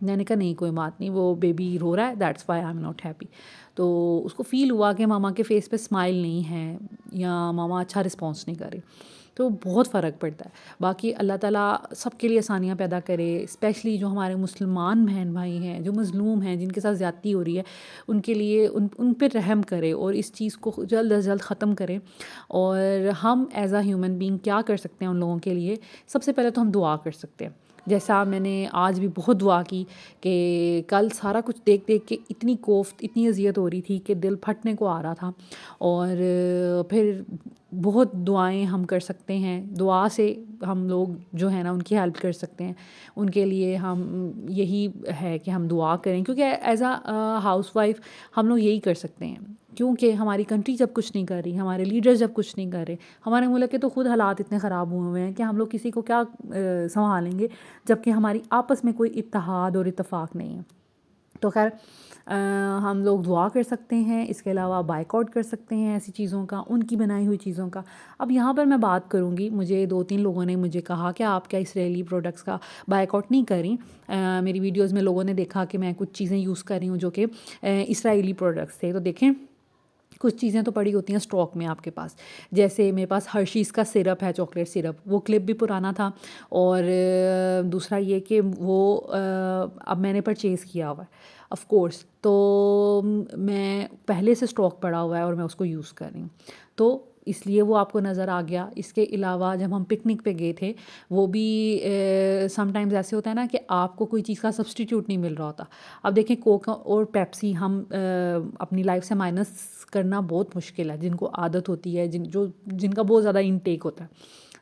میں نے کہا نہیں کوئی بات نہیں، وہ بیبی رو رہا ہے، that's why I am not happy. تو اس کو فیل ہوا کہ ماما کے فیس پہ اسمائل نہیں ہے یا ماما اچھا رسپانس نہیں کر رہی. تو بہت فرق پڑتا ہے. باقی اللہ تعالیٰ سب کے لیے آسانیاں پیدا کرے، اسپیشلی جو ہمارے مسلمان بہن بھائی ہیں جو مظلوم ہیں، جن کے ساتھ زیادتی ہو رہی ہے، ان کے لیے ان پہ رحم کرے اور اس چیز کو جلد از جلد ختم کرے. اور ہم ایز اے ہیومن بینگ کیا کر سکتے ہیں ان لوگوں کے لیے؟ سب سے پہلے تو ہم دعا کر سکتے ہیں. جیسا میں نے آج بھی بہت دعا کی کہ کل سارا کچھ دیکھ دیکھ کے اتنی کوفت، اتنی اذیت ہو رہی تھی کہ دل پھٹنے کو آ رہا تھا. اور پھر بہت دعائیں ہم کر سکتے ہیں، دعا سے ہم لوگ جو ہے نا ان کی ہیلپ کر سکتے ہیں. ان کے لیے ہم یہی ہے کہ ہم دعا کریں، کیونکہ ایز اے ہاؤس وائف ہم لوگ یہی کر سکتے ہیں. کیونکہ ہماری کنٹری جب کچھ نہیں کر رہی، ہمارے لیڈرز جب کچھ نہیں کر رہے، ہمارے ملک کے تو خود حالات اتنے خراب ہوئے ہوئے ہیں کہ ہم لوگ کسی کو کیا سنبھالیں گے جب کہ ہماری آپس میں کوئی اتحاد اور اتفاق نہیں ہے. تو خیر ہم لوگ دعا کر سکتے ہیں، اس کے علاوہ بائیک آؤٹ کر سکتے ہیں ایسی چیزوں کا، ان کی بنائی ہوئی چیزوں کا. اب یہاں پر میں بات کروں گی، مجھے 2-3 لوگوں نے مجھے کہا کہ آپ کیا اسرائیلی پروڈکٹس کا بائیک آؤٹ نہیں کر رہی. میری ویڈیوز میں لوگوں نے دیکھا کہ میں کچھ چیزیں یوز کر رہی ہوں جو کہ اسرائیلی پروڈکٹس تھے. تو دیکھیں کچھ چیزیں تو پڑی ہوتی ہیں اسٹاک میں آپ کے پاس. جیسے میرے پاس ہرشیز کا سرپ ہے، چاکلیٹ سرپ، وہ کلپ بھی پرانا تھا. اور دوسرا یہ کہ وہ اب میں نے پرچیز کیا ہوا ہے آف کورس، تو میں پہلے سے اسٹاک پڑا ہوا ہے اور میں اس کو یوز کر رہی ہوں، تو اس لیے وہ آپ کو نظر آ گیا. اس کے علاوہ جب ہم پکنک پہ گئے تھے، وہ بھی سم ٹائمز ایسے ہوتا ہے نا کہ آپ کو کوئی چیز کا سبسٹیٹیوٹ نہیں مل رہا ہوتا. اب دیکھیں کوک اور پیپسی ہم اپنی لائف سے مائنس کرنا بہت مشکل ہے، جن کو عادت ہوتی ہے، جن کا بہت زیادہ انٹیک ہوتا ہے.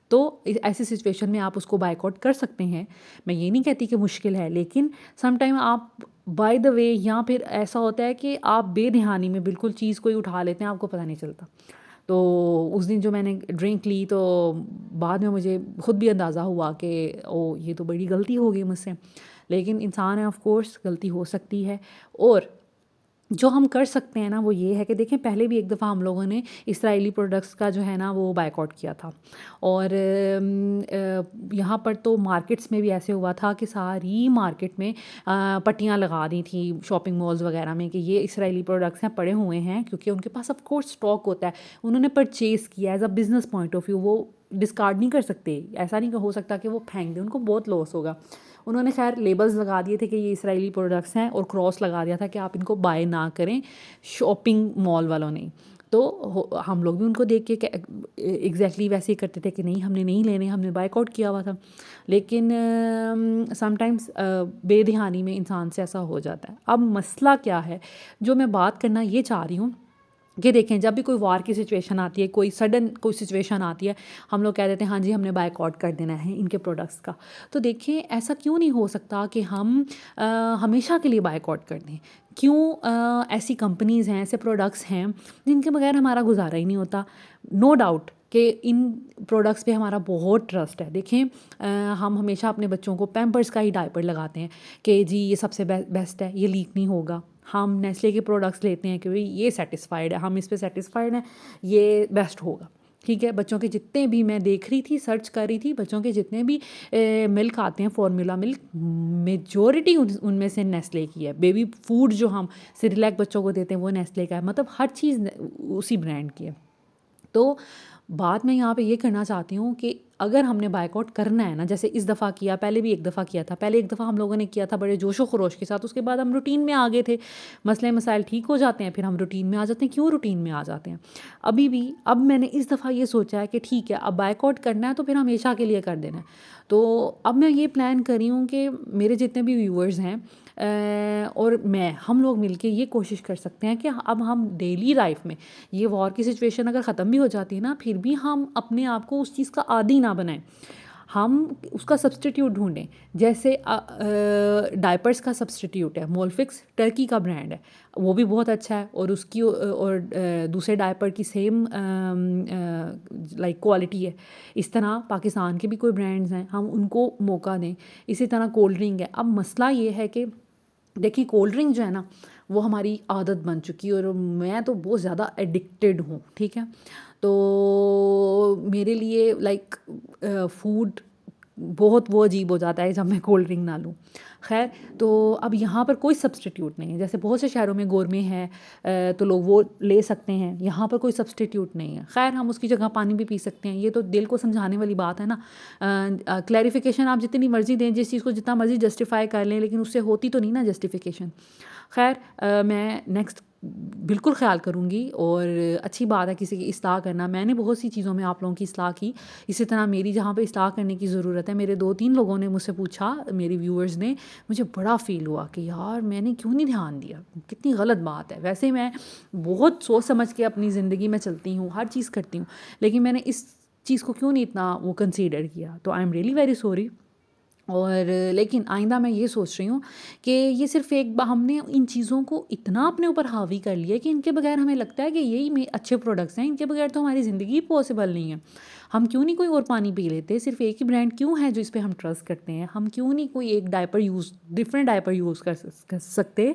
تو ایسی سچویشن میں آپ اس کو بائیک آؤٹ کر سکتے ہیں. میں یہ نہیں کہتی کہ مشکل ہے، لیکن سم ٹائم آپ بائی دا وے یا پھر ایسا ہوتا ہے کہ آپ بے دھیانی میں بالکل چیز کوئی اٹھا لیتے ہیں، آپ کو پتہ نہیں چلتا. تو اس دن جو میں نے ڈرنک لی تو بعد میں مجھے خود بھی اندازہ ہوا کہ یہ تو بڑی غلطی ہو گئی مجھ سے. لیکن انسان ہے، آف کورس غلطی ہو سکتی ہے. اور جو ہم کر سکتے ہیں نا وہ یہ ہے کہ دیکھیں پہلے بھی ایک دفعہ ہم لوگوں نے اسرائیلی پروڈکٹس کا جو ہے نا وہ بائیک آؤٹ کیا تھا. اور یہاں پر تو مارکیٹس میں بھی ایسے ہوا تھا کہ ساری مارکیٹ میں پٹیاں لگا دی تھیں شاپنگ مالز وغیرہ میں کہ یہ اسرائیلی پروڈکٹس ہیں، پڑے ہوئے ہیں، کیونکہ ان کے پاس آف کورس اسٹاک ہوتا ہے. انہوں نے پرچیز کیا as a business point of view, وہ ڈسکارڈ نہیں کر سکتے. ایسا نہیں کہ ہو سکتا کہ وہ پھینک دیں، ان کو بہت لاس ہوگا. انہوں نے خیر لیبلز لگا دیے تھے کہ یہ اسرائیلی پروڈکٹس ہیں اور کراس لگا دیا تھا کہ آپ ان کو بائی نہ کریں، شاپنگ مال والوں نے. تو ہم لوگ بھی ان کو دیکھ کے ایگزیکٹلی ویسے ہی کرتے تھے کہ نہیں ہم نے نہیں لینے، ہم نے بائیک آؤٹ کیا ہوا تھا. لیکن سم ٹائمز بے دھیانی میں انسان سے ایسا ہو جاتا ہے. اب مسئلہ کیا ہے جو میں بات کرنا یہ چاہ رہی ہوں کہ دیکھیں جب بھی کوئی وار کی سچویشن آتی ہے، کوئی سڈن کوئی سچویشن آتی ہے، ہم لوگ کہہ دیتے ہیں ہاں جی ہم نے بائیک آؤٹ کر دینا ہے ان کے پروڈکٹس کا. تو دیکھیں ایسا کیوں نہیں ہو سکتا کہ ہم ہمیشہ کے لیے بائیک آؤٹ کر دیں؟ کیوں ایسی کمپنیز ہیں، ایسے پروڈکٹس ہیں جن کے بغیر ہمارا گزارا ہی نہیں ہوتا. نو ڈاؤٹ کہ ان پروڈکٹس پہ ہمارا بہت ٹرسٹ ہے. دیکھیں ہم ہمیشہ اپنے بچوں کو پیمپرس کا ہی ڈائپر لگاتے ہیں کہ جی یہ سب سے بیسٹ ہے، یہ لیک نہیں ہوگا. ہم نیسلے کے پروڈکٹس لیتے ہیں کہ بھئی یہ سیٹسفائیڈ ہے، ہم اس پہ سیٹسفائیڈ ہیں، یہ بیسٹ ہوگا. ٹھیک ہے، بچوں کے جتنے بھی میں دیکھ رہی تھی، سرچ کر رہی تھی، بچوں کے جتنے بھی ملک آتے ہیں، فارمولا ملک، میجورٹی ان میں سے نیسلے کی ہے. بیبی فوڈ جو ہم سیریلیک بچوں کو دیتے ہیں وہ نیسلے کا ہے، مطلب ہر چیز اسی برانڈ کی ہے. تو بات میں یہاں پہ یہ کرنا چاہتی ہوں کہ اگر ہم نے بائیک آؤٹ کرنا ہے نا، جیسے اس دفعہ کیا، پہلے بھی ایک دفعہ کیا تھا، پہلے ایک دفعہ ہم لوگوں نے کیا تھا بڑے جوش و خروش کے ساتھ، اس کے بعد ہم روٹین میں آ گئے تھے، مسئلے مسائل ٹھیک ہو جاتے ہیں، پھر ہم روٹین میں آ جاتے ہیں. کیوں روٹین میں آ جاتے ہیں؟ اب میں نے اس دفعہ یہ سوچا ہے کہ ٹھیک ہے اب بائیک آؤٹ کرنا ہے تو پھر ہمیشہ کے لیے کر دینا ہے. تو اب میں یہ پلان کر رہی ہوں کہ میرے جتنے بھی ویورز ہیں اور ہم لوگ مل کے یہ کوشش کر سکتے ہیں کہ اب ہم ڈیلی لائف میں یہ وار کی سچویشن اگر ختم بھی ہو جاتی ہے نا، پھر بھی ہم اپنے آپ کو اس چیز کا عادی نہ بنائیں، ہم اس کا سبسٹیٹیوٹ ڈھونڈیں. جیسے ڈائپرس کا سبسٹیٹیوٹ ہے مولفکس، ٹرکی کا برانڈ ہے، وہ بھی بہت اچھا ہے، اور اس کی اور دوسرے ڈائپر کی سیم لائک کوالٹی ہے. اس طرح پاکستان کے بھی کوئی برانڈز ہیں، ہم ان کو موقع دیں. اسی طرح کولڈ ڈرنک ہے. اب مسئلہ یہ ہے کہ دیکھیں کولڈ ڈرنک جو ہے نا وہ ہماری عادت بن چکی ہے، اور میں تو بہت زیادہ ایڈکٹیڈ ہوں. ٹھیک ہے، تو میرے لیے لائک فوڈ بہت وہ عجیب ہو جاتا ہے جب میں کولڈ ڈرنک نہ لوں. خیر تو اب یہاں پر کوئی سبسٹیٹیوٹ نہیں ہے. جیسے بہت سے شہروں میں گورمے ہے تو لوگ وہ لے سکتے ہیں, یہاں پر کوئی سبسٹیٹیوٹ نہیں ہے. خیر ہم اس کی جگہ پانی بھی پی سکتے ہیں, یہ تو دل کو سمجھانے والی بات ہے نا. کلیریفیکیشن آپ جتنی مرضی دیں, جس چیز کو جتنا مرضی جسٹیفائی کر لیں, لیکن اس سے ہوتی تو نہیں نا جسٹیفیکیشن. خیر میں نیکسٹ بالکل خیال کروں گی, اور اچھی بات ہے کسی کی اصلاح کرنا. میں نے بہت سی چیزوں میں آپ لوگوں کی اصلاح کی, اسی طرح میری جہاں پہ اصلاح کرنے کی ضرورت ہے, میرے 2-3 لوگوں نے مجھ سے پوچھا, میری ویورز نے, مجھے بڑا فیل ہوا کہ یار میں نے کیوں نہیں دھیان دیا, کتنی غلط بات ہے. ویسے میں بہت سوچ سمجھ کے اپنی زندگی میں چلتی ہوں, ہر چیز کرتی ہوں, لیکن میں نے اس چیز کو کیوں نہیں اتنا وہ کنسیڈر کیا. تو I am really very sorry. اور لیکن آئندہ میں یہ سوچ رہی ہوں کہ یہ صرف ہم نے ان چیزوں کو اتنا اپنے اوپر حاوی کر لیا کہ ان کے بغیر ہمیں لگتا ہے کہ یہی اچھے پروڈکٹس ہیں, ان کے بغیر تو ہماری زندگی پاسبل نہیں ہے. ہم کیوں نہیں کوئی اور پانی پی لیتے, صرف ایک ہی برانڈ کیوں ہے جو اس پہ ہم ٹرسٹ کرتے ہیں. ہم کیوں نہیں کوئی ایک ڈفرینٹ ڈائپر یوز کر سکتے.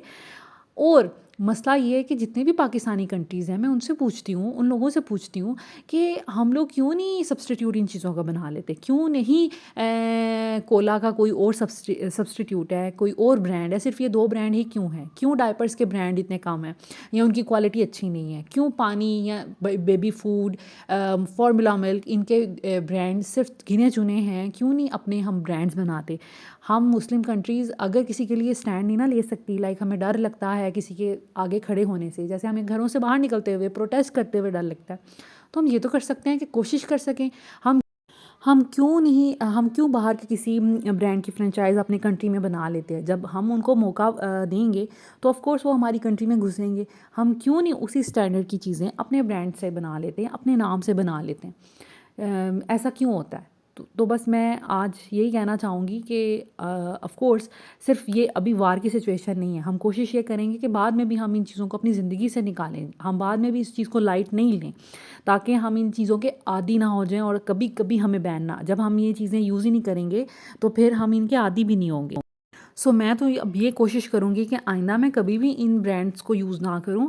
اور مسئلہ یہ ہے کہ جتنے بھی پاکستانی کنٹریز ہیں, میں ان سے پوچھتی ہوں, ان لوگوں سے پوچھتی ہوں کہ ہم لوگ کیوں نہیں سبسٹیٹیوٹ ان چیزوں کا بنا لیتے, کیوں نہیں کولا کا کوئی اور سبسٹیٹیوٹ ہے, کوئی اور برانڈ ہے, صرف یہ 2 برانڈ ہی کیوں ہیں. کیوں ڈائپرس کے برانڈ اتنے کم ہیں یا ان کی کوالٹی اچھی نہیں ہے. کیوں پانی یا بیبی فوڈ, فارمولا ملک, ان کے برانڈ صرف گنے چنے ہیں. کیوں نہیں اپنے ہم برانڈز بناتے. ہم مسلم کنٹریز اگر کسی کے لیے اسٹینڈ نہیں نہ لے سکتی, لائک ہمیں ڈر لگتا ہے کسی کے آگے کھڑے ہونے سے, جیسے ہمیں گھروں سے باہر نکلتے ہوئے پروٹیسٹ کرتے ہوئے ڈر لگتا ہے, تو ہم یہ تو کر سکتے ہیں کہ کوشش کر سکیں. ہم کیوں باہر کے کسی برانڈ کی فرینچائز اپنے کنٹری میں بنا لیتے ہیں. جب ہم ان کو موقع دیں گے تو آف کورس وہ ہماری کنٹری میں گھسیں گے. ہم کیوں نہیں اسی اسٹینڈرڈ کی چیزیں اپنے برانڈ سے بنا لیتے ہیں, اپنے نام سے بنا لیتے ہیں. ایسا کیوں ہوتا ہے؟ تو بس میں آج یہی کہنا چاہوں گی کہ آف کورس صرف یہ ابھی وار کی سچویشن نہیں ہے. ہم کوشش یہ کریں گے کہ بعد میں بھی ہم ان چیزوں کو اپنی زندگی سے نکالیں, ہم بعد میں بھی اس چیز کو لائٹ نہیں لیں, تاکہ ہم ان چیزوں کے عادی نہ ہو جائیں اور کبھی کبھی ہمیں بین نہ. جب ہم یہ چیزیں یوز ہی نہیں کریں گے تو پھر ہم ان کے عادی بھی نہیں ہوں گے. سو میں تو اب یہ کوشش کروں گی کہ آئندہ میں کبھی بھی ان برانڈس کو یوز نہ کروں.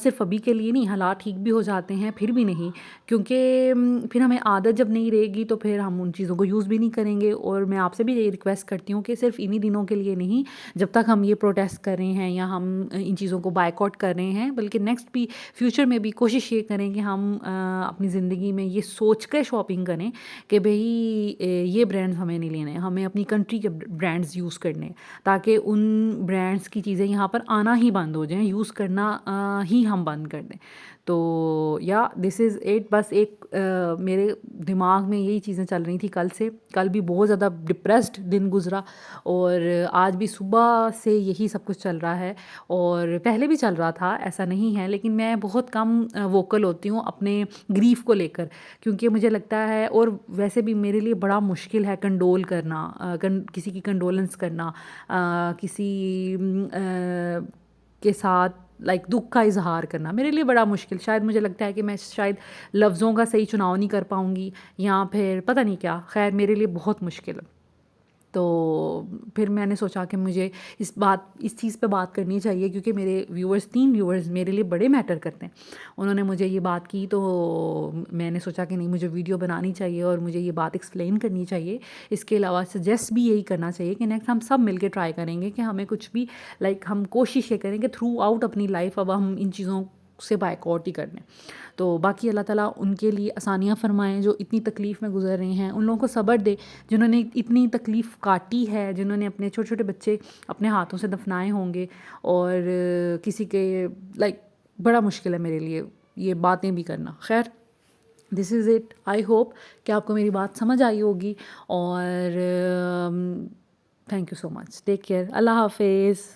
صرف ابھی کے لیے نہیں, حالات ٹھیک بھی ہو جاتے ہیں پھر بھی نہیں, کیونکہ پھر ہمیں عادت جب نہیں رہے گی تو پھر ہم ان چیزوں کو یوز بھی نہیں کریں گے. اور میں آپ سے بھی یہ ریکویسٹ کرتی ہوں کہ صرف انہی دنوں کے لیے نہیں, جب تک ہم یہ پروٹیسٹ کر رہے ہیں یا ہم ان چیزوں کو بائیکاٹ کر رہے ہیں, بلکہ نیکسٹ بھی فیوچر میں بھی کوشش یہ کریں کہ ہم اپنی زندگی میں یہ سوچ کے شاپنگ کریں کہ بھئی یہ برانڈز ہمیں نہیں لینے, ہمیں اپنی کنٹری کے برانڈز یوز کرنے, تاکہ ان برانڈس کی چیزیں یہاں پر آنا ہی بند ہو جائیں, یوز کرنا ہی ہم بند کر دیں. تو یا دس از اٹ. بس ایک میرے دماغ میں یہی چیزیں چل رہی تھیں کل سے. کل بھی بہت زیادہ ڈپریسڈ دن گزرا, اور آج بھی صبح سے یہی سب کچھ چل رہا ہے, اور پہلے بھی چل رہا تھا, ایسا نہیں ہے. لیکن میں بہت کم ووکل ہوتی ہوں اپنے گریف کو لے کر, کیونکہ مجھے لگتا ہے, اور ویسے بھی میرے لیے بڑا مشکل ہے کنڈول کرنا, کسی کی کنڈولنس کرنا, کسی کے ساتھ لائک دکھ کا اظہار کرنا میرے لیے بڑا مشکل. شاید مجھے لگتا ہے کہ میں شاید لفظوں کا صحیح چناؤ نہیں کر پاؤں گی, یا پھر پتہ نہیں کیا. خیر میرے لیے بہت مشکل ہے. تو پھر میں نے سوچا کہ مجھے اس چیز پہ بات کرنی چاہیے, کیونکہ میرے 3 ویورز میرے لیے بڑے میٹر کرتے ہیں. انہوں نے مجھے یہ بات کی تو میں نے سوچا کہ نہیں, مجھے ویڈیو بنانی چاہیے اور مجھے یہ بات ایکسپلین کرنی چاہیے. اس کے علاوہ سجیسٹ بھی یہی کرنا چاہیے کہ نیکسٹ ہم سب مل کے ٹرائی کریں گے کہ ہمیں کچھ بھی لائک ہم کوشش یہ کریں کہ تھرو آؤٹ اپنی لائف اب ہم ان چیزوں سے بائیکاٹ ہی کر لیں. تو باقی اللہ تعالیٰ ان کے لیے آسانیاں فرمائیں جو اتنی تکلیف میں گزر رہے ہیں, ان لوگوں کو صبر دے جنہوں نے اتنی تکلیف کاٹی ہے, جنہوں نے اپنے چھوٹے چھوٹے بچے اپنے ہاتھوں سے دفنائے ہوں گے, اور کسی کے لائک بڑا مشکل ہے میرے لیے یہ باتیں بھی کرنا. خیر دس از اٹ. آئی ہوپ کہ آپ کو میری بات سمجھ آئی ہوگی, اور thank you so much. Take care. اللہ حافظ.